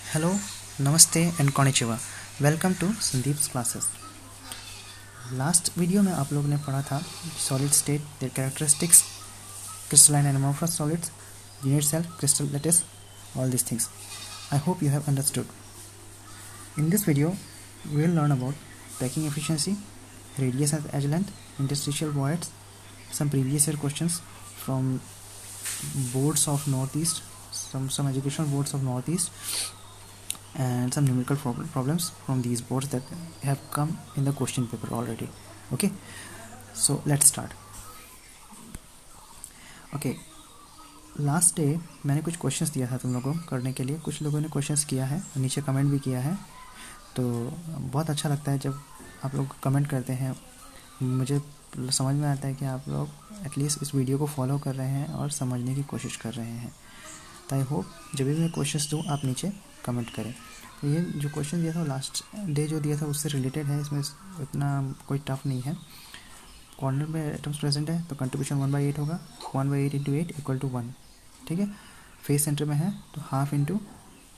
Hello, नमस्ते and कॉनिचिवा। Welcome to Sandeep's classes. Last video में आप लोगों ने पढ़ा था solid state, their characteristics, crystalline and amorphous solids, unit cell, crystal lattice, all these things. I hope you have understood. In this video, we will learn about packing efficiency, radius and edge length, interstitial voids, some previous year questions from boards of Northeast, some educational boards of Northeast, and some numerical problems from these boards that have come in the question paper already. Okay, so let's start. Okay, last day मैंने कुछ questions दिया था तुम लोगों को करने के लिए। कुछ लोगों ने क्वेश्चंस किया है, नीचे कमेंट भी किया है, तो बहुत अच्छा लगता है जब आप लोग कमेंट करते हैं। मुझे समझ में आता है कि आप लोग एटलीस्ट इस वीडियो को फॉलो कर रहे हैं और समझने की कोशिश कर रहे हैं। तो आई होप जब भी मैं क्वेश्चंस दूँ आप नीचे कमेंट करें। तो ये जो क्वेश्चन दिया था लास्ट डे जो दिया था उससे रिलेटेड है, इसमें इतना कोई टफ नहीं है। कॉर्नर में एटम्स प्रेजेंट है तो कंट्रीब्यूशन 1/8 होगा, 1/8 × 8 = 1। ठीक है, फेस सेंटर में है तो 1/2 ×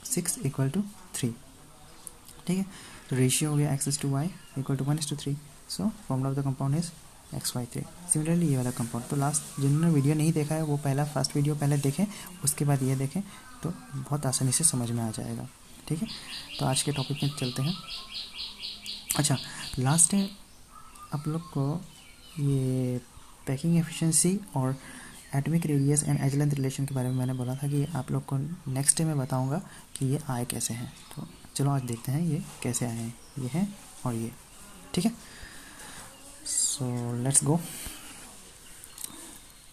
6 = 3। ठीक है, तो रेशियो हो गया x/y = 1:3। So formula of the compound is XY3। Similarly ये वाला कंपाउंड, तो लास्ट जिन्होंने वीडियो नहीं देखा है वो फर्स्ट वीडियो पहले देखें, उसके बाद ये देखें तो बहुत आसानी से समझ में आ जाएगा। ठीक है, तो आज के टॉपिक में चलते हैं। अच्छा, लास्ट डे आप लोग को ये पैकिंग एफिशिएंसी और atomic radius and edge length relation के बारे में मैंने बोला था कि आप लोग को नेक्स्ट डे में बताऊंगा कि ये आए कैसे हैं। तो चलो आज देखते हैं ये कैसे आए हैं, ये हैं और ये। ठीक है, सो लेट्स गो।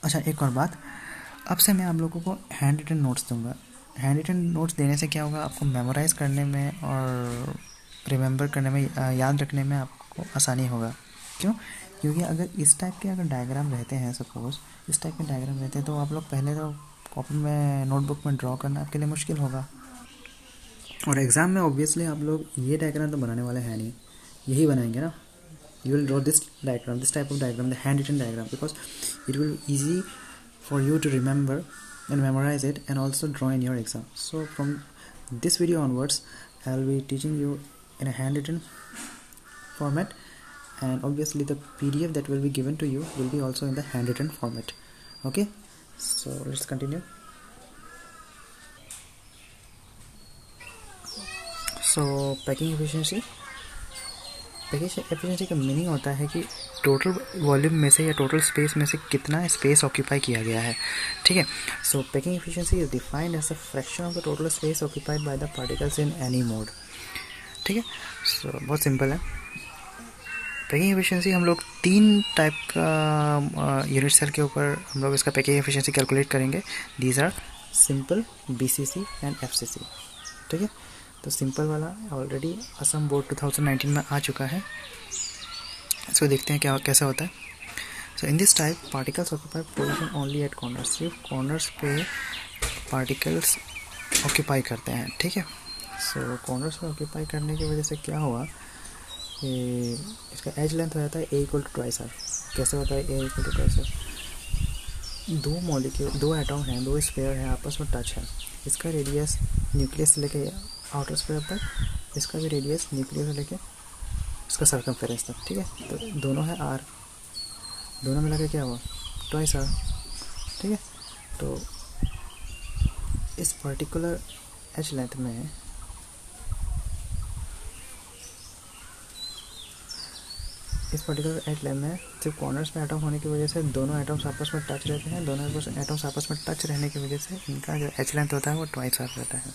अच्छा, एक और बात, अब से मैं आप लोगों को हैंड रिटन नोट्स दूंगा। हैंड रिटन नोट्स देने से क्या होगा, आपको मेमोराइज़ करने में और रिमेंबर करने में, याद रखने में आपको आसानी होगा। क्यों? क्योंकि अगर इस टाइप के अगर डायग्राम रहते हैं, सपोज इस टाइप के डायग्राम रहते हैं, तो आप लोग पहले तो कॉपी में नोटबुक में ड्रॉ करना आपके लिए मुश्किल होगा। और एग्ज़ाम में ऑब्वियसली आप लोग ये डायग्राम तो बनाने वाले हैं नहीं, यही बनाएंगे ना। You will draw this diagram, this type of diagram, the handwritten diagram, because it will be easy for you to remember and memorize it and also draw in your exam. So from this video onwards I will be teaching you in a handwritten format, and obviously the PDF that will be given to you will be also in the handwritten format. Okay, so let's continue. So packing efficiency का meaning होता है कि total volume में से या total space में से कितना स्पेस ऑक्यूपाई किया गया है। ठीक है, so packing efficiency is defined as the fraction of the total space occupied by the particles in any mode. ठीक है, सो बहुत सिंपल है। पैकिंग एफिशिएंसी हम लोग 3 टाइप का यूनिट सेल के ऊपर हम लोग इसका पैकिंग एफिशिएंसी कैलकुलेट करेंगे। These are simple, BCC and FCC। ठीक है, तो सिंपल वाला ऑलरेडी असम बोर्ड 2019 में आ चुका है, इसको देखते हैं क्या कैसा होता है। So in this type particles occupy position only at corners, सिर्फ कॉर्नर्स पे पार्टिकल्स ऑक्यूपाई करते हैं। ठीक है, सो कॉर्नर्स पे ऑक्यूपाई करने की वजह से क्या हुआ कि इसका एज लेंथ हो जाता है A = 2r। कैसे होता है A = 2r? दो मॉलिक्यूल, 2 एटम हैं, 2 स्फीयर हैं, आपस में टच है। इसका रेडियस न्यूक्लियस से लेके आउटर स्फीयर तक, इसका भी रेडियस न्यूक्लियस से लेके इसका सर्कमफेरेंस तक। ठीक है, तो दोनों है R, दोनों मिला के क्या हुआ 2r। ठीक है, तो इस पर्टिकुलर एज लेंथ में सिर्फ कॉर्नर्स में एटम होने की वजह से दोनों एटम्स आपस में टच रहते हैं। दोनों एटम्स आपस में टच रहने की वजह से इनका जो एज लेंथ होता है वो 2r रहता है।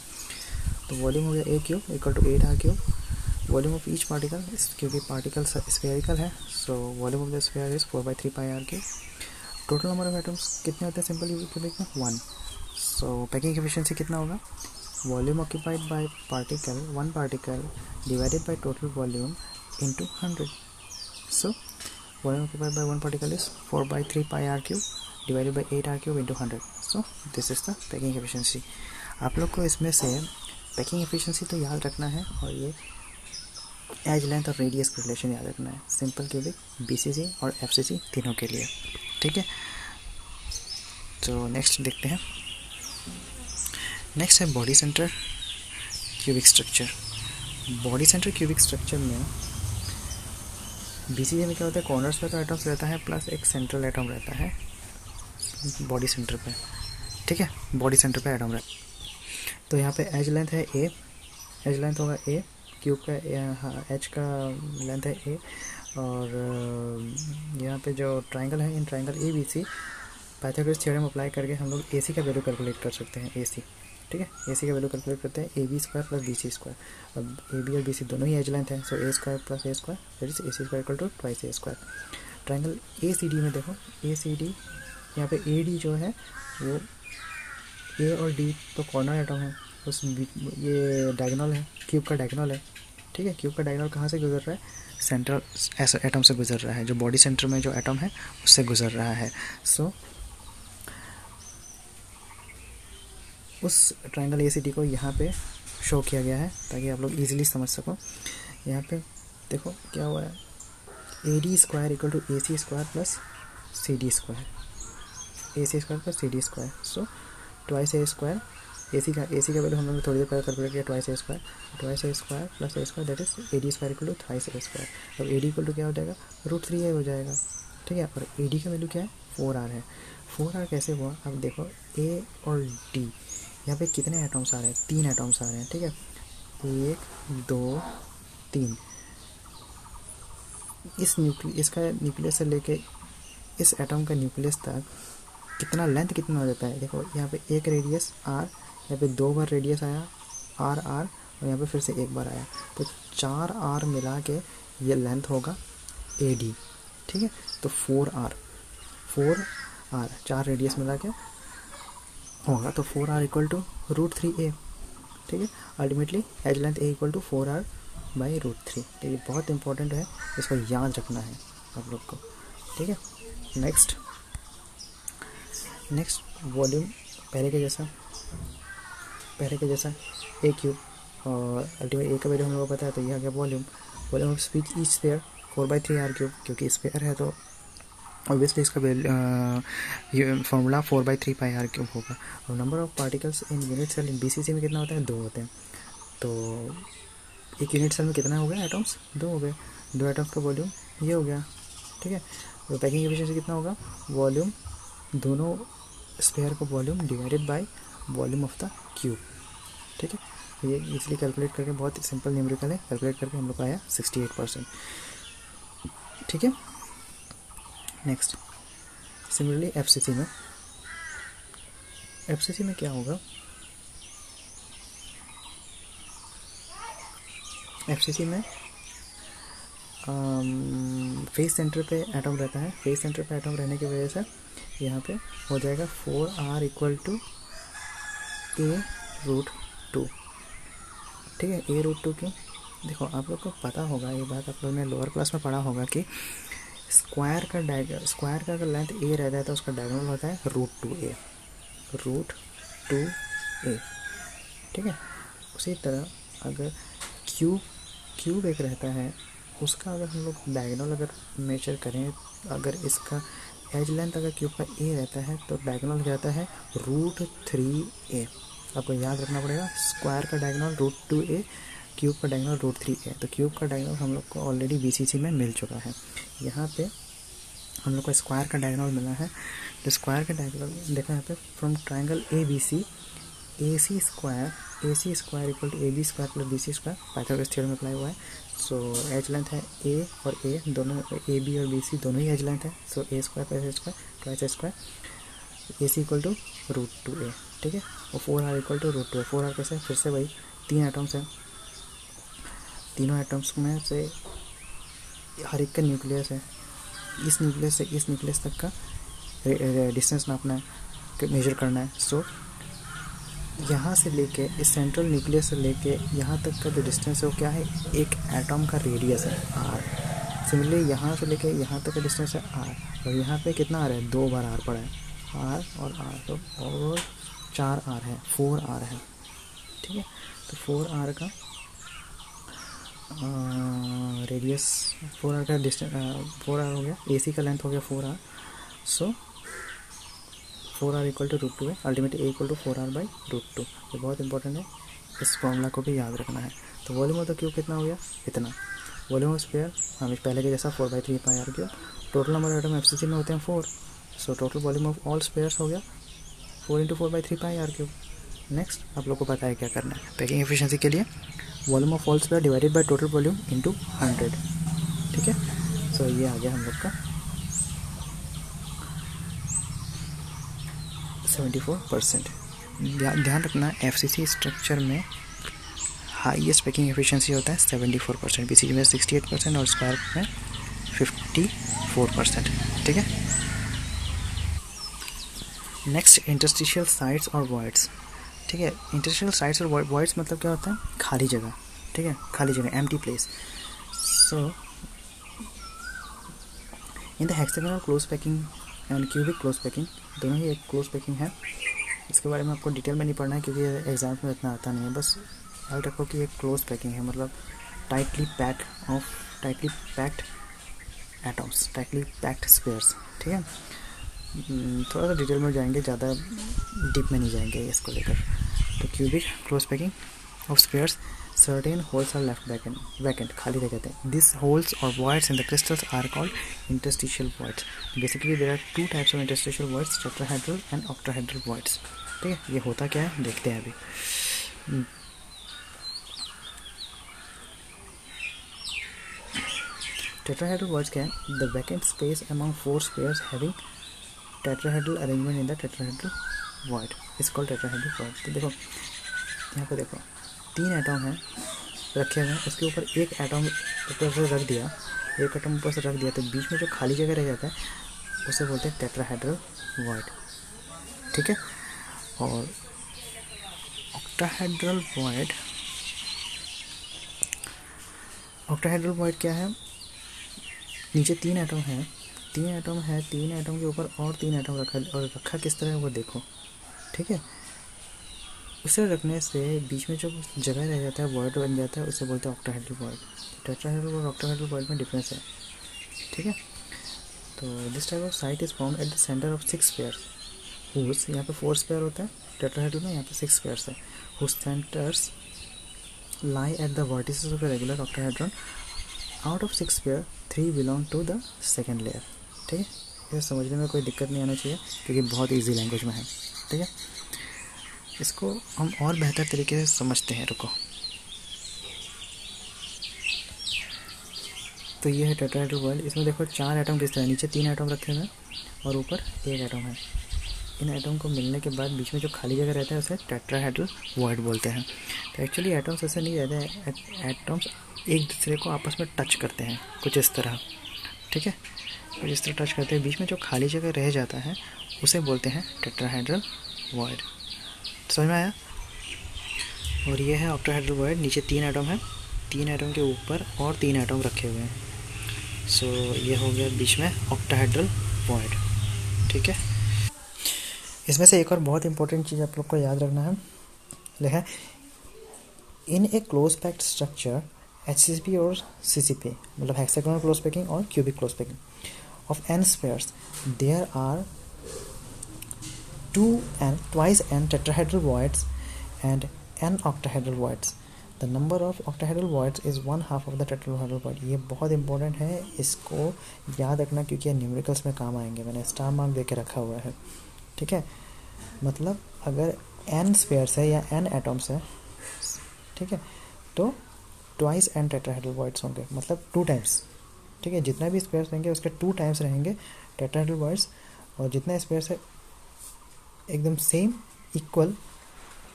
तो वॉल्यूम हो गया A³ = 8r³। Volume of each particle, क्योंकि पार्टिकल स्फेरिकल है, so volume of the sphere is 4/3πr³। Total number of atoms कितने होते हैं सिंपल क्यूबिक में 1। सो पैकिंग एफिशिएंसी कितना होगा, volume occupied by particle, 1 particle divided by total volume into 100। So volume occupied by 1 particle is 4/3πr³ divided by 8r³ into 100। So this is the packing efficiency. आप लोग को इसमें से packing efficiency तो याद रखना है और ये एज लेंथ और रेडियस का रिलेशन याद रखना है, सिंपल क्यूबिक, BCC और FCC तीनों के लिए। ठीक है, तो नेक्स्ट देखते हैं। नेक्स्ट है body centre. Cubic structure, body centre cubic structure में बीसीजी में क्या होता है, कॉर्नर्स पे तो एटम्स रहता है प्लस एक सेंट्रल एटम रहता है बॉडी सेंटर पे, ठीक है, बॉडी सेंटर पे एटम रहता है। तो यहाँ पे एज लेंथ है ए, एज लेंथ होगा ए, क्यूब का एच का लेंथ है ए, और यहाँ पे जो ट्राइंगल है, in triangle A B C Pythagoras theorem apply करके हम लोग ए सी का वैल्यू कैलकुलेट कर सकते हैं। ए सी, ठीक है, ए सी का वैल्यू कैलकुलेट करते हैं A B square plus B C square. अब ए बी और बी सी दोनों ही एज लेंथ है, so A square plus A square that is A C square equal to twice A square. Triangle A C D में देखो, ए C D यहाँ पे A D जो है वो ए और डी तो कॉर्नर एटम है, उस ये डायगोनल है, क्यूब का डायगोनल है, ठीक है। क्यूब का डायगोनल कहाँ से गुजर रहा है, सेंट्रल ऐसा एटम से गुजर रहा है, जो बॉडी सेंटर में जो एटम है उससे गुजर रहा है। सो उस ट्रायंगल एसीडी को यहाँ पे शो किया गया है ताकि आप लोग इजीली समझ सको। यहाँ पे देखो क्या हुआ है, A D square equal to A C square plus C D square, A C square plus C D square. So twice A square, A C का वैल्यू हम लोगों ने थोड़ी देर पहले कैलकुलेट किया, twice A square plus A square that is A D square equal to thrice A square. अब A D equal to क्या हो जाएगा, √3a हो जाएगा, ठीक है। और ए डी का वैल्यू क्या है, 4r है। 4r कैसे हुआ, अब देखो ए और डी यहाँ पे कितने एटम्स आ रहे हैं, 3 एटम्स आ रहे हैं, ठीक है, 1 2 3। इसका न्यूक्लियस से लेके इस एटम का न्यूक्लियस तक कितना लेंथ कितना हो जाता है, देखो यहाँ पे एक रेडियस आर, यहाँ पे 2 बार रेडियस आया आर आर, और यहाँ पे फिर से एक बार आया, तो 4r मिला के ये लेंथ होगा ए डी, ठीक है। तो 4r 4 रेडियस मिला के होगा, तो 4r इक्वल टू √3a, ठीक है। Ultimately edge length A equal to 4r by √3। तो ये बहुत इंपॉर्टेंट है, इसको याद रखना है आप लोग को, ठीक है। नेक्स्ट वॉल्यूम पहले के जैसा ए क्यूब, और अल्टीमेट ए का वैल्यू हम लोगों को पता है, तो यह आ गया volume of speech each sphere 4/3r cube, क्योंकि स्फीयर है तो ऑब्वियसली इसका ये फॉर्मूला 4/3 पाई r क्यूब होगा। और number of particles in unit cell in BCC में कितना होता है, 2 होते हैं। तो एक यूनिट सेल में कितना हो गया एटम्स, 2 हो गए, 2 एटम्स का वॉल्यूम ये हो गया, ठीक है। तो पैकिंग एफिशिएंसी कितना होगा, वॉल्यूम दोनों स्फीयर को volume divided by volume of the cube, ठीक है। ये इसलिए कैलकुलेट करके बहुत सिंपल न्यूमेरिकल है, कैलकुलेट करके हम लोग का आया 68%, ठीक है। नेक्स्ट सिमिलरली एफसीसी में क्या होगा, एफसीसी में फेस सेंटर पे एटम रहता है, फेस सेंटर पे एटम रहने की वजह से यहाँ पे हो जाएगा 4r इक्वल टू a√2, ठीक है। a√2 क्यों, देखो आप लोग को पता होगा, ये बात आप लोग ने लोअर क्लास में पढ़ा होगा कि स्क्वायर का अगर लेंथ ए रहता है तो उसका डायगोनल होता है √2a, ठीक है। उसी तरह अगर क्यूब एक रहता है, उसका अगर हम लोग डायगोनल अगर मेजर करें, अगर इसका एज लेंथ अगर क्यूब का ए रहता है तो डायगोनल हो जाता है √3a। आपको याद रखना पड़ेगा, स्क्वायर का डायगोनल √2a, क्यूब का डायगोनल √3a। तो क्यूब का डायगोनल हम लोग को ऑलरेडी बीसीसी में मिल चुका है। यहाँ पे हम लोग को स्क्वायर का डायगोनल मिला है, तो स्क्वायर का डायगोनल देखो यहाँ पे, from triangle A B C, A C square equal to A B square plus B C square, Pythagoras theorem में अप्लाई हुआ है। सो एज लेंथ है ए और ए दोनों, ए बी और बी सी दोनों ही एज लेंथ है, so A square plus A square twice A square, A C equal to √2a, ठीक है। और 4r equal to √2a। 4r कैसे, फिर से वही 3 एटम्स हैं, तीनों एटम्स में से हर एक का न्यूक्लियस है, इस न्यूक्लियस से इस न्यूक्लियस तक का डिस्टेंस नापना है, मेजर करना है। सो यहाँ से लेके इस सेंट्रल न्यूक्लियस से लेके यहाँ तक का जो डिस्टेंस है वो क्या है, एक एटम का रेडियस है r। सिमिलरली यहाँ से लेके यहाँ तक का डिस्टेंस है r, और यहाँ पे कितना आ रहा है, 2 बार r पड़ा है, r और r, तो और 4r है, 4r है, ठीक है। तो 4r का रेडियस, 4r का डिस्टेंस 4r हो गया, AC का लेंथ हो गया 4r। So 4r equal to √2 है, ultimately a equal to 4r by √2। ये बहुत इंपॉर्टेंट है, इस फॉर्मूला को भी याद रखना है। तो वॉल्यूम ऑफ द क्यूब कितना हो गया, इतना। वॉल्यूम ऑफ स्फीयर हमें पहले के जैसा 4/3 pi R cube. Total number of atom FCC में होते हैं 4, so total volume of all spheres हो गया 4 × 4/3 पाई आर क्यूब। नेक्स्ट आप लोग को पता है क्या करना है पैकिंग एफिशिएंसी के लिए, volume of all sphere divided by total volume into 100, ठीक है। सो ये आ गया हम लोग का 74%। ध्यान रखना एफसीसी स्ट्रक्चर में हाईएस्ट पैकिंग एफिशिएंसी होता है 74%, बीसीजी में 68% और स्पार्क में 54%, ठीक है। नेक्स्ट इंटरस्टिशियल साइट्स और वॉइड्स, ठीक है। इंटरस्टिशियल साइट्स और वॉइड्स मतलब क्या होता है, खाली जगह, ठीक है, खाली जगह, empty place. So in the hexagonal close packing and cubic close packing, दोनों ही एक क्लोज पैकिंग है। इसके बारे में आपको डिटेल में नहीं पढ़ना है क्योंकि एग्जाम में इतना आता नहीं है, बस याद रखो कि एक क्लोज पैकिंग है, मतलब tightly packed atoms, tightly packed spheres, ठीक है। थोड़ा सा डिटेल में जाएंगे, ज़्यादा डीप में नहीं जाएंगे इसको लेकर। तो cubic close packing of spheres, certain holes are left vacant, खाली रह जाते हैं। दिस होल्स और voids in the crystals are called interstitial voids. Basically there are two types of interstitial voids, tetrahedral and octahedral voids, ठीक है। ये होता क्या है देखते हैं अभी। Tetrahedral voids क्या है, the vacant space among four spheres having tetrahedral arrangement in the tetrahedral void is called tetrahedral void। तो देखो यहाँ पे देखो 3 एटम हैं रखे हुए हैं, उसके ऊपर एक एटम ऊपर से रख दिया, एक एटम ऊपर से रख दिया, तो बीच में जो खाली जगह रह जाता है उसे बोलते हैं टेट्राहेड्रल वॉइड, ठीक है। और ऑक्टाहेड्रल वॉइड क्या है, नीचे 3 एटम है, 3 एटम के ऊपर और 3 एटम रखा, और रखा किस तरह है वो देखो, ठीक है। उसे रखने से बीच में जो जगह रह जाता है वॉइड बन जाता है, उसे बोलते हैं ऑक्टाहेड्रल वॉइड। टेट्राहेड्रल और ऑक्टाहेड्रल वॉइड में डिफरेंस है, ठीक है। तो this type of site is form at the centre of 6 spheres whose, यहाँ पे 4 स्पेयर होता है टेट्राहेड्रल में, यहाँ पे 6 स्पेयर्स है, whose centres lie at the vertices of the regular octahedron. Out of 6 sphere 3 belong to the second layer, ठीक है। ये समझने में कोई दिक्कत नहीं आना चाहिए क्योंकि बहुत ईजी लैंग्वेज में है, ठीक है। इसको हम और बेहतर तरीके से समझते हैं, रुको। तो ये है टेट्राहेड्रल वॉइड, इसमें देखो 4 एटम किस तरह, नीचे 3 एटम रखे हुए हैं और ऊपर 1 एटम है। इन एटम को मिलने के बाद बीच में जो खाली जगह रहता है उसे टेट्राहेड्रल वॉइड बोलते हैं। तो एक्चुअली एटम्स ऐसे नहीं रहते हैं, एटम्स एक दूसरे को आपस में टच करते हैं कुछ इस तरह, ठीक है, कुछ इस तरह टच करते हैं, बीच में जो खाली जगह रह जाता है उसे बोलते हैं टेट्राहेड्रल वॉइड। समझ में आया। और ये है ऑक्टाहेड्रल वॉइड, नीचे 3 एटम है, 3 एटम के ऊपर और 3 एटम रखे हुए हैं, सो ये हो गया बीच में ऑक्टाहेड्रल वॉइड, ठीक है। इसमें से एक और बहुत इंपॉर्टेंट चीज़ आप लोग को याद रखना है, लिखा है in a close packed structure HCP और CCP, मतलब हेक्सागोनल क्लोज पैकिंग और cubic close packing of n spheres, there are 2 n tetrahedral voids and n octahedral voids. The number of octahedral voids is 1/2 of the tetrahedral void. ये बहुत important है, इसको याद रखना क्योंकि ये न्यूमेरिकल्स में काम आएंगे, मैंने स्टार मार्क दे के रखा हुआ है, ठीक है। मतलब अगर n स्पेयर्स है या n एटम्स है, ठीक है, तो 2 n tetrahedral voids होंगे, मतलब 2 टाइम्स, ठीक है। जितना भी स्पेयर्स रहेंगे उसके 2 टाइम्स रहेंगे tetrahedral voids, और जितना स्पेयर्स है एकदम सेम इक्वल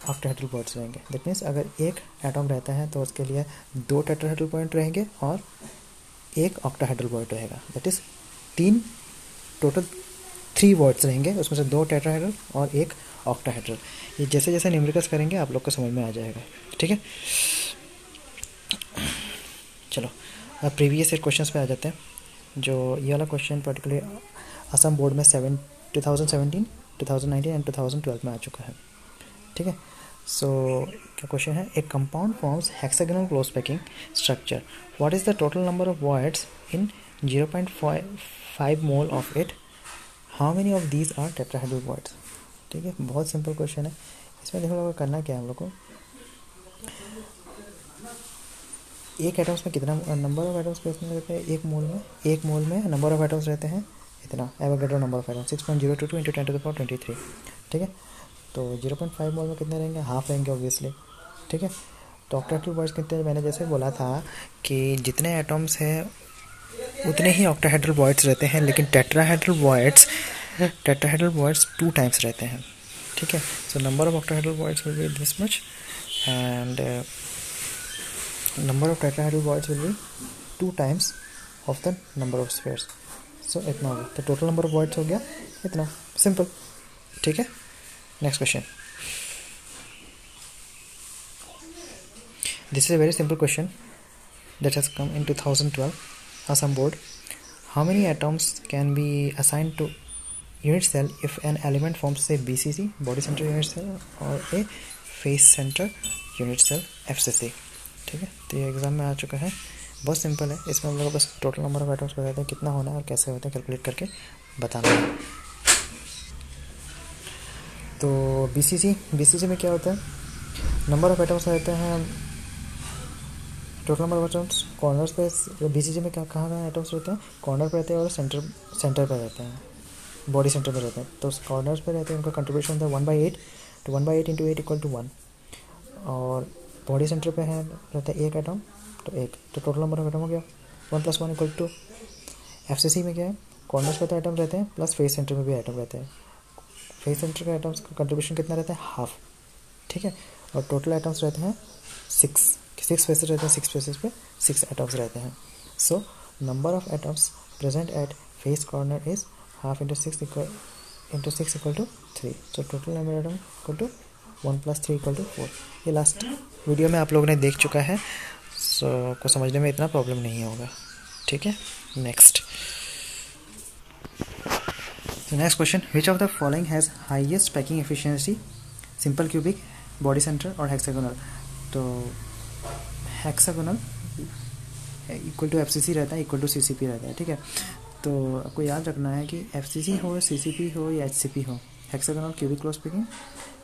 ऑक्टाहेड्रल वॉइड्स रहेंगे। दैट मीन्स अगर एक एटम रहता है तो उसके लिए 2 टेट्राहेड्रल वॉइड रहेंगे और 1 ऑक्टाहेड्रल वॉइड रहेगा, दैट इज टोटल 3 वॉइड्स रहेंगे, उसमें से 2 टेट्राहेड्रल और 1 ऑक्टाहेड्रल। ये जैसे जैसे न्यूमेरिकल्स करेंगे आप लोग को समझ में आ जाएगा, ठीक है। चलो अब प्रीवियस ईयर क्वेश्चंस पे आ जाते हैं। जो ये वाला क्वेश्चन पर्टिकुलरली असम बोर्ड में 2017, 2019 एंड 2012 में आ चुका है, ठीक है। सो क्या क्वेश्चन है, एक compound forms hexagonal close packing structure, what is the total number of voids in 0.5 mole of it, how many of these are tetrahedral voids, ठीक है। बहुत सिंपल क्वेश्चन है। इसमें देखो करना क्या है हम लोग को, एक एटम्स में कितना नंबर ऑफ एटम्स कितने रहते हैं? एक मोल में नंबर ऑफ एटम्स रहते हैं इतना, Avogadro number of atoms 6.022 into 10⁻23। ठीक है, तो 0.5 मोल में कितने रहेंगे? हाफ रहेंगे ऑब्वियसली। ठीक है, तो ऑक्टाहेड्रल बॉन्ड्स कितने? मैंने जैसे बोला था कि जितने एटम्स हैं उतने ही ऑक्टाहेड्रल बॉन्ड्स रहते हैं, लेकिन टेट्राहेड्रल बॉन्ड्स 2 टाइम्स रहते हैं। ठीक है, सो number of octahedral voids will be this much and number of tetrahedral voids will be 2 times of the number of spheres. So इतना होगा, तो टोटल नंबर ऑफ voids हो गया इतना, सिंपल। ठीक है, next question. This is a very simple question that has come in 2012 Assam board. How many atoms can be assigned to unit cell if an element forms a BCC, body center unit cell, or a face center unit cell FCC। ठीक है, तो ये exam में आ चुका है, बहुत simple है। इसमें हम लोग बस टोटल नंबर ऑफ एटम्स बताते हैं कितना होना है और कैसे होते हैं, कैलकुलेट करके बताना है। तो BCC में क्या होता है? नंबर ऑफ एटम्स रहते हैं, total number of atoms corners पे। BCC में कहाँ एटम्स रहते हैं? कॉर्नर पे रहते हैं और सेंटर पे रहते हैं, बॉडी सेंटर पे रहते हैं। तो कॉर्नर्स पे रहते हैं, उनका कंट्रीब्यूशन होता है 1/8, तो 1/8 इंटू 8 इक्वल टू 1। और बॉडी सेंटर पे है रहता है एक एटम, तो एक, तो टोटल नंबर ऑफ एटम हो गया 1 + 1 इक्वल टू। FCC में क्या है? कॉर्नर्स पे तो एटम रहते हैं प्लस फेस सेंटर में भी एटम रहते हैं। फेस सेंटर के एटम्स का कंट्रीब्यूशन कितना रहता है? हाफ। ठीक है, और टोटल एटम्स रहते हैं 6 फेसेस रहते हैं, 6 फेसेस पे 6 एटम्स रहते हैं। So number of atoms present at face corner is half into 6 equal to 3। So total number atom equal to 1 + 3 equal to 4। ये लास्ट वीडियो में आप लोगों ने देख चुका है, सो को समझने में इतना प्रॉब्लम नहीं होगा। ठीक है, next question. Which of the following has highest packing efficiency? Simple, cubic, body centre और हेक्सागोनल। तो हेक्सागोनल इक्वल टू FCC रहता है, इक्वल टू CCP रहता है। ठीक है, तो आपको याद रखना है कि FCC हो, CCP हो या HCP हो, हेक्सागोनल क्यूबिक क्लोज पैकिंग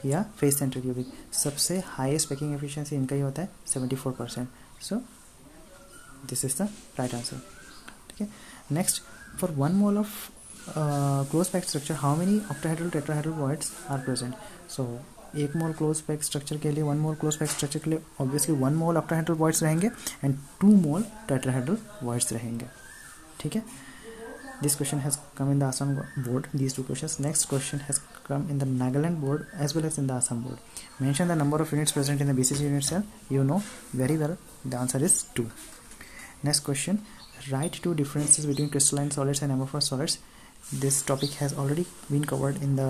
या फेस सेंटर क्यूबिक, सबसे हाईएस्ट पैकिंग एफिशिएंसी इनका ही होता है 74%। So this is the right answer. ठीक है, next, for 1 mole of close packed structure how many octahedral tetrahedral voids are present? So 1 mole close pack structure के लिए 1 mole close pack structure के लिए ऑब्वियसली 1 मोल ऑक्टाहेड्रल वॉइड्स रहेंगे and 2 mole tetrahedral voids रहेंगे। ठीक है, this question has come in the Assam board, these 2 questions. Next question has come in the Nagaland board as well as in the Assam board. Mention the number of units present in the BCC unit cell. You know very well the answer is 2. Next question, write 2 differences between crystalline solids and amorphous solids. This topic has already been covered in the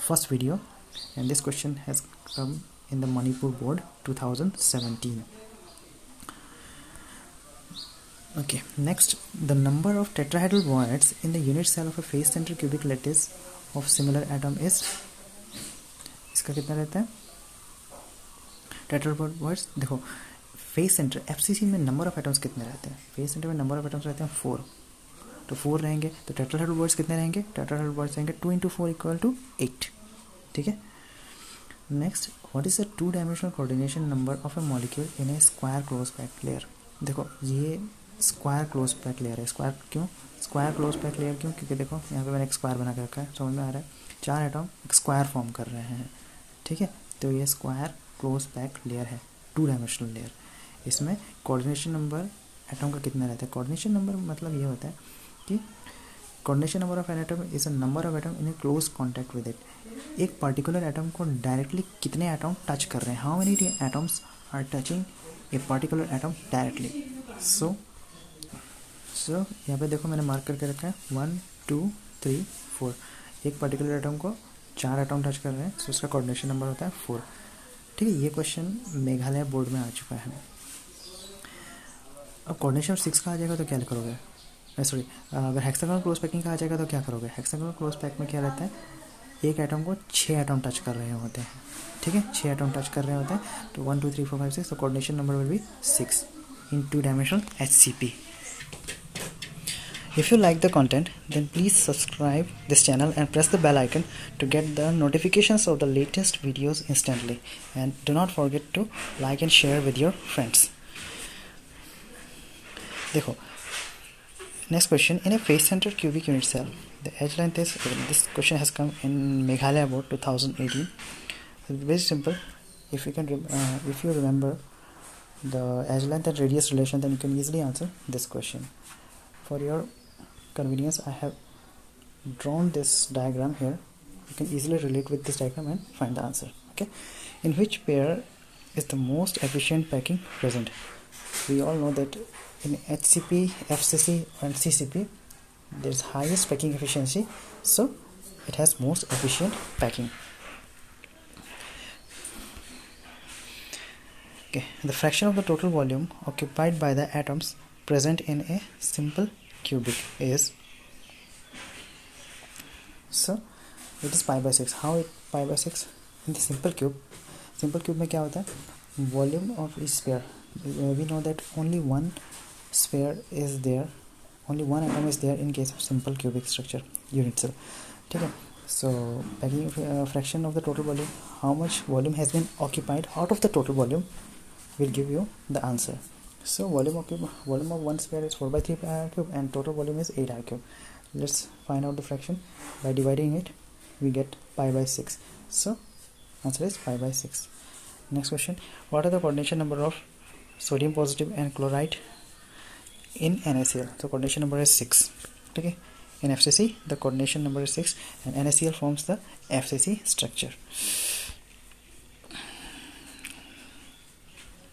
first video and this question has come in the Manipur board 2017. Okay, next, the number of tetrahedral voids in the unit cell of a face center cubic lattice of similar atom is, इसका कितना रहता है? Tetrahedral voids देखो, face centre FCC में number of atoms कितने रहते हैं? Face centre में नंबर ऑफ एटम्स रहते हैं 4, तो 4 रहेंगे। तो टेट्राहेड्रल वॉइड्स कितने रहेंगे? टेट्राहेड्रल वॉइड्स रहेंगे 2 × 4 इक्वल टू 8। ठीक है, next, what is the two dimensional coordination number of a molecule in a square close pack layer? देखो, ये स्क्वायर क्लोज पैक लेयर है। स्क्वायर क्यों? स्क्वायर क्लोज पैक लेयर क्यों? क्योंकि देखो यहाँ पे मैंने एक स्क्वायर बना के रखा है, समझ में आ रहा है? 4 एटम एक स्क्वायर फॉर्म कर रहे हैं। ठीक है, तो ये स्क्वायर क्लोज पैक लेयर है, 2-डायमेंशनल लेयर। इसमें कोऑर्डिनेशन नंबर एटम का कितना रहता है? कोऑर्डिनेशन नंबर मतलब ये होता है कि coordination number of an atom is a number of atom in a close contact with it. एक पर्टिकुलर एटम को डायरेक्टली कितने एटम टच कर रहे हैं? How many atoms are touching a particular atom directly? So यहाँ पे देखो मैंने मार्क करके रखा है 1 2 3 4। एक पर्टिकुलर एटम को 4 एटम टच कर रहे हैं, सो उसका कोऑर्डिनेशन नंबर होता है 4। ठीक है, ये क्वेश्चन मेघालय बोर्ड में आ चुका है। अब कोऑर्डिनेशन 6 का आ जाएगा तो क्या करोगे? सॉरी, अगर हेक्सागोनल क्लोज पैकिंग का आ जाएगा तो क्या करोगे? हेक्सागोनल क्लोज पैक में क्या रहता है? एक एटम को 6 एटम टच कर रहे होते हैं। ठीक है, 6 एटम टच कर रहे होते हैं, तो 1 2 3 4 5 6, तो coordination number will be 6 in two dimensional HCP। If you like the content, then please subscribe this channel and press the bell icon to get the notifications of the latest videos instantly. And do not forget to like and share with your friends. देखो, next question. In a face-centered cubic unit cell, the edge length is, this question has come in Meghalaya board 2018. It's very simple. If you remember the edge length and radius relation, then you can easily answer this question. For your convenience, I have drawn this diagram here. You can easily relate with this diagram and find the answer. Okay, in which pair is the most efficient packing present? We all know that in HCP, FCC and CCP there is highest packing efficiency, so it has most efficient packing. Okay, the fraction of the total volume occupied by the atoms present in a simple cubic is, so it is pi by 6. How it pi by 6? In the simple cube में क्या होता है? Volume of each sphere. We know that only one sphere is there, only one atom is there in case of simple cubic structure unit cell. ठीक है? So packing fraction of the total volume, how much volume has been occupied out of the total volume, will give you the answer. So volume of one sphere is 4 by 3 pi r cube and total volume is 8 r cube. Let's find out the fraction. By dividing it, we get pi by 6. So answer is pi by 6. Next question. What are the coordination number of sodium positive and chloride in NaCl? So coordination number is 6. Okay. In FCC, the coordination number is 6 and NaCl forms the FCC structure.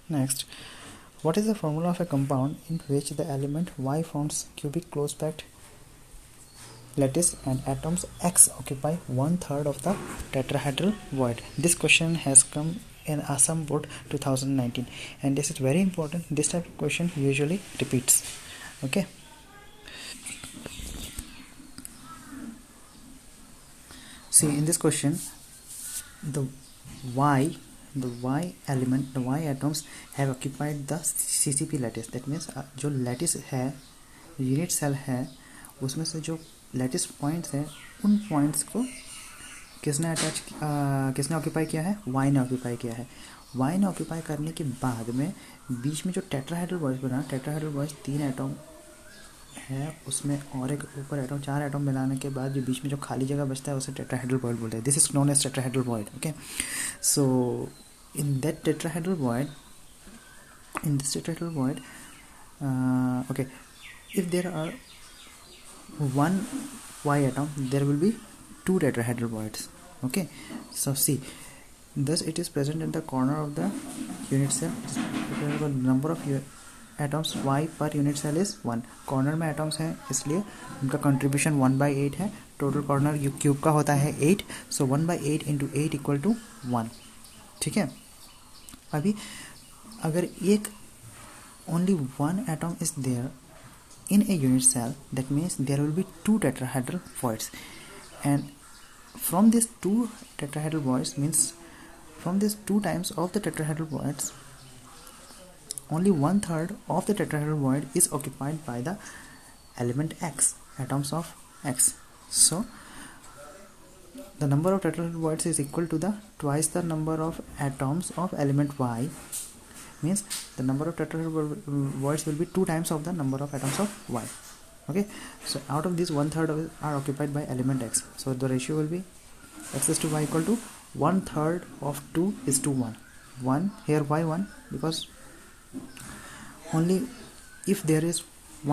Next, what is the formula of a compound in which the element Y forms cubic close packed lattice and atoms X occupy 1/3 of the tetrahedral void? This question has come in Assam board 2019 and this is very important. This type of question usually repeats. Okay. See, in this question, the Y element, the Y atoms have occupied the CCP lattice. That means जो lattice है, unit cell है, उसमें से जो lattice points है, उन points को किसने ऑक्यूपाई किया है? Y ने ऑक्यूपाई किया है. Y ने ऑक्यूपाई करने के बाद में बीच में जो टेट्राहेड्रल बॉयज बना, टेट्राहेड्रल बॉयज 3 एटम है, उसमें और एक ऊपर एटम, 4 एटम मिलाने के बाद जो बीच में जो खाली जगह बचता है उसे टेट्राहेड्रल वॉइड बोलते हैं. This is known as tetrahedral void. Okay, so in that tetrahedral void, in this tetrahedral void, okay, if there are one Y atom, there will be 2 tetrahedral voids. Okay, so see, thus it is present at the corner of the unit cell. The number of atoms Y per unit cell is 1. Corner में atoms हैं इसलिए उनका contribution 1/8 है. Total corner cube का होता है 8, सो 1/8 into 8 equal to 1. ठीक है. अभी अगर एक only one atom is there in a unit cell, that means there will be 2 tetrahedral voids, and from these 2 tetrahedral voids, means from these 2 times of the tetrahedral voids, only 1/3 of the tetrahedral void is occupied by the element X, atoms of X. So the number of tetrahedral voids is equal to the twice the number of atoms of element Y, means the number of tetrahedral voids will be 2 times of the number of atoms of Y. Okay, so out of these 1/3 are occupied by element X, so the ratio will be X is to Y equal to 1/3 of 2 is to 1 here. Why 1? Because only if there is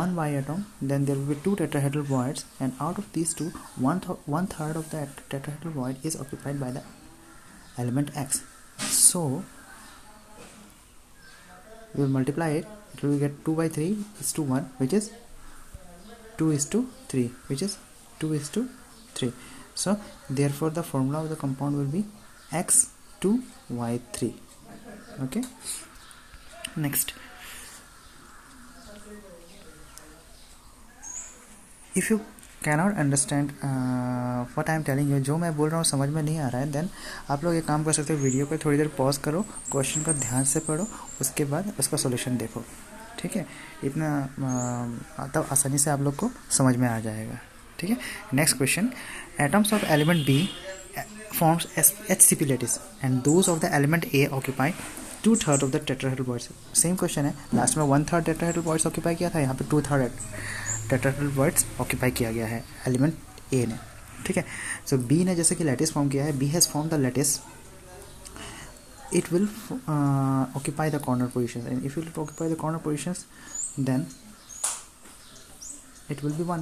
one Y atom, then there will be 2 tetrahedral voids, and out of these 2, 1/3 of the tetrahedral void is occupied by the element X. So we will multiply it, it will get 2/3 is to 1, which is 2:3, which is 2:3. So therefore the formula of the compound will be X2Y3. Okay, next, if you cannot understand what I am telling you, जो मैं बोल रहा हूँ समझ में नहीं आ रहा है, देन आप लोग ये काम कर सकते हो, वीडियो को थोड़ी देर पॉज करो, क्वेश्चन को ध्यान से पढ़ो, उसके बाद उसका सॉल्यूशन देखो. ठीक है, इतना तब आसानी से आप लोग को समझ में आ जाएगा। ठीक है, next question, atoms of element B forms HCP lattice and those of the element A occupy 2/3 of the tetrahedral voids। Same question है, लास्ट में 1/3 tetrahedral voids ऑक्यूपाई किया था, यहाँ पे 2/3 tetrahedral voids ऑक्यूपाई किया गया है एलिमेंट A ने। ठीक है, सो B ने जैसे कि लैटिस फॉर्म किया है, B has form the lattice, it will occupy the corner positions, and if it will occupy the corner positions then it will be 1,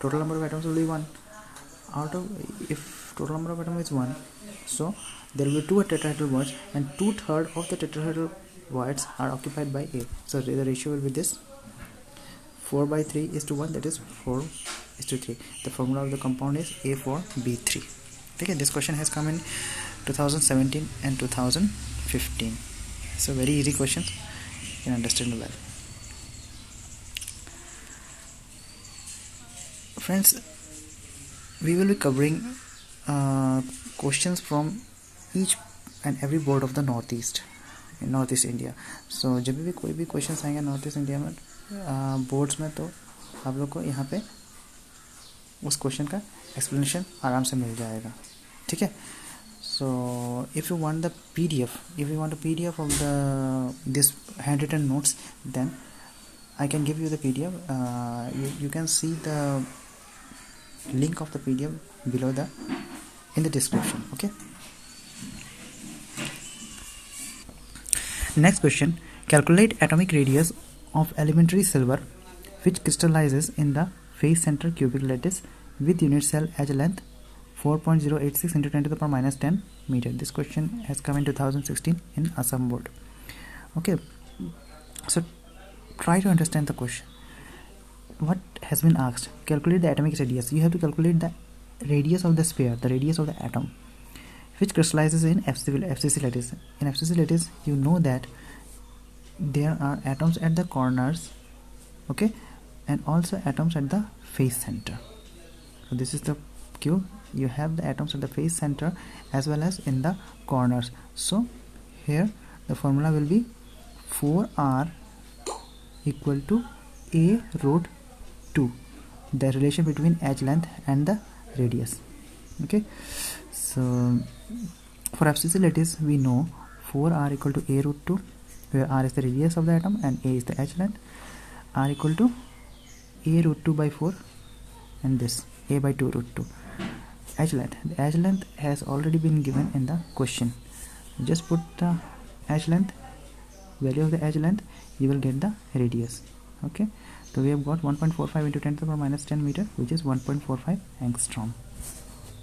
total number of atoms will be 1 out of, if total number of atoms is 1, so there will be 2 tetrahedral voids and 2/3 of the tetrahedral voids are occupied by A, so the ratio will be this 4/3:1, that is 4:3. The formula of the compound is A4B3. Okay, this question has come in 2017 and 2015, so very easy questions, you can understand well. Friends, we will be covering questions from each and every board of the Northeast India. So जब भी कोई भी questions आएंगे north east India में boards में, तो आप लोग को यहाँ पे उस क्वेश्चन का एक्सप्लेनेशन आराम से मिल जाएगा। ठीक है, so if you want the PDF of this handwritten notes, then I can give you the PDF. You can see the link of the PDF below in the description. Okay, next question, calculate atomic radius of elementary silver which crystallizes in the face center cubic lattice with unit cell edge length 4.086 into 10 to the power minus 10 meter. This question has come in 2016 in Assam board. Okay, so try to understand the question. What has been asked? Calculate the atomic radius. You have to calculate the radius of the sphere, the radius of the atom, which crystallizes in FCC lattice. In FCC lattice, you know that there are atoms at the corners, okay, and also atoms at the face center. So this is the cube. You have the atoms at the face center as well as in the corners. So here the formula will be 4R equal to A root 2, the relation between edge length and the radius. Okay, so for FCC lattice we know 4R equal to A root 2, where R is the radius of the atom and A is the edge length. R equal to A root 2 by 4 and this A by 2 root 2. Edge length. The edge length has already been given in the question. Just put the edge length, value of the edge length, you will get the radius. Okay, so we have got 1.45 into 10 to the power minus 10 meter, which is 1.45 angstrom.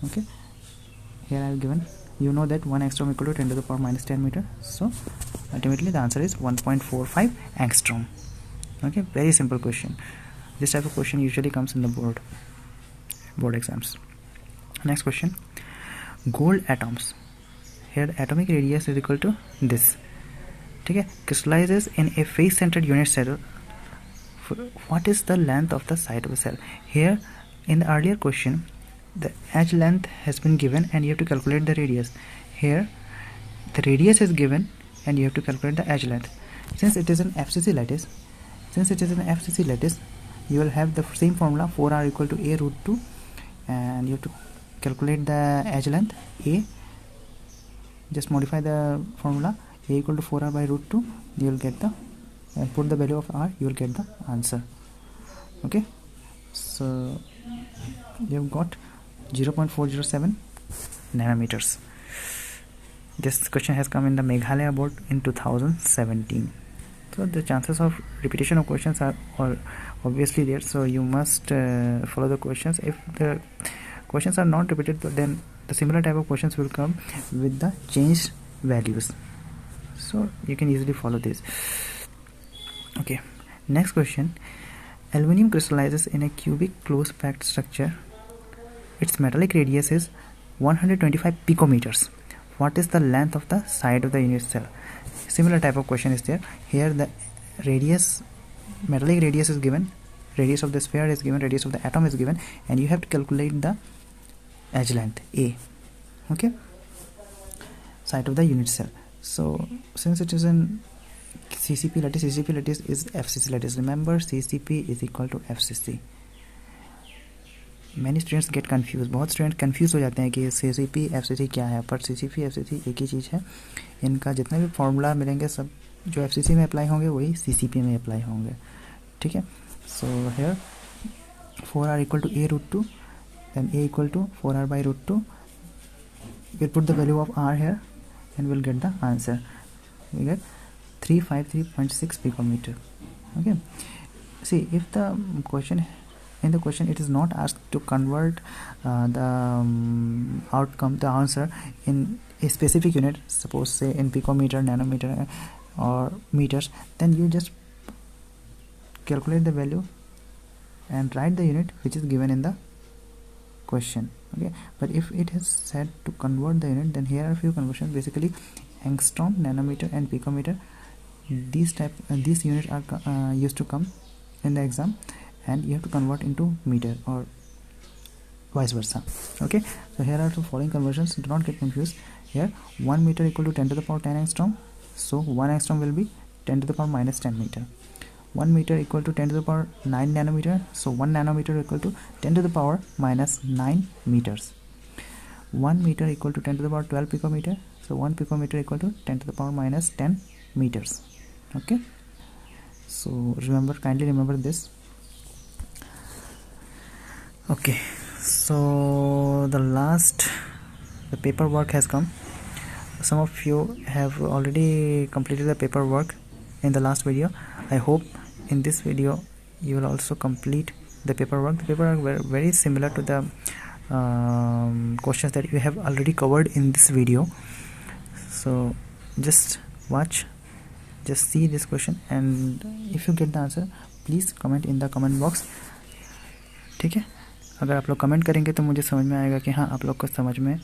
Okay, here I have given, you know that 1 angstrom equal to 10 to the power minus 10 meter, so ultimately the answer is 1.45 angstrom. Okay, very simple question. This type of question usually comes in the board exams. Next question, gold atoms. Here the atomic radius is equal to this. Okay, crystallizes in a face centered unit cell. What is the length of the side of the cell? Here in the earlier question, the edge length has been given and you have to calculate the radius. Here the radius is given and you have to calculate the edge length. Since it is an FCC lattice, you will have the same formula, 4R equal to A root 2, and you have to calculate the edge length A. Just modify the formula, A equal to 4R by root 2, you will get the, put the value of R, you will get the answer. Okay, so you have got 0.407 nanometers. This question has come in the Meghalaya board in 2017. So the chances of repetition of questions are obviously there, so you must follow the questions. If the questions are not repeated, then the similar type of questions will come with the changed values, so you can easily follow this. Okay, next question, aluminum crystallizes in a cubic close packed structure. Its metallic radius is 125 picometers. What is the length of the side of the unit cell? Similar type of question is there. Here the radius, metallic radius is given, radius of the sphere is given, radius of the atom is given, and you have to calculate the edge length A. Okay, side of the unit cell. So since it is an CCP lattice is FCC lattice. Remember, CCP is equal to FCC. Many students get confused. बहुत student confuse हो जाते हैं कि CCP FCC क्या है, पर CCP FCC एक ही चीज़ है. इनका जितने भी फॉर्मूला मिलेंगे सब जो FCC में अप्लाई होंगे वही CCP में अप्लाई होंगे. ठीक है. So here 4r equal to a root 2, then a equal to 4r by root 2. We'll put the value of r here and we'll get the answer. We get 353.6 picometer. Okay. See, if the question in the question it is not asked to convert the outcome, the answer, in a specific unit, suppose say in picometer, nanometer or meters, then you just calculate the value and write the unit which is given in the question. Okay. But if it is said to convert the unit, then here are few conversions. Basically angstrom, nanometer and picometer, these units are used to come in the exam, and you have to convert into meter or vice versa. Okay. So here are the following conversions. Do not get confused. Here 1 meter equal to 10 to the power 10 angstrom. So 1 angstrom will be 10 to the power minus 10 meter. 1 meter equal to 10 to the power 9 nanometer. So 1 nanometer equal to 10 to the power minus 9 meters. 1 meter equal to 10 to the power 12 picometer. So 1 picometer equal to 10 to the power minus 10 meters. Okay. So remember, kindly remember this. Okay. So the paperwork has come. Some of you have already completed the paperwork in the last video. I hope in this video you will also complete the paperwork. The paperwork were very similar to the questions that you have already covered in this video. So just watch, just see this question, and if you get the answer, please comment in the comment box. ठीक है. अगर आप लोग comment करेंगे तो मुझे समझ में आएगा कि हाँ आप लोग को समझ में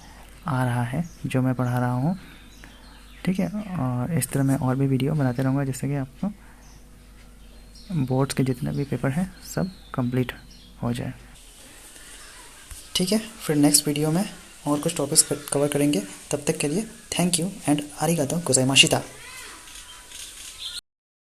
आ रहा है जो मैं पढ़ा रहा हूँ. ठीक है. और इस तरह मैं और भी वीडियो बनाते रहूँगा जिससे कि आपको बोर्ड्स के जितने भी पेपर हैं सब कंप्लीट हो जाए. ठीक है. फिर नेक्स्ट वीडियो में और कुछ टॉपिक्स कवर करेंगे. तब तक के लिए थैंक यू एंड आरिगातो गोजाइमाशिता.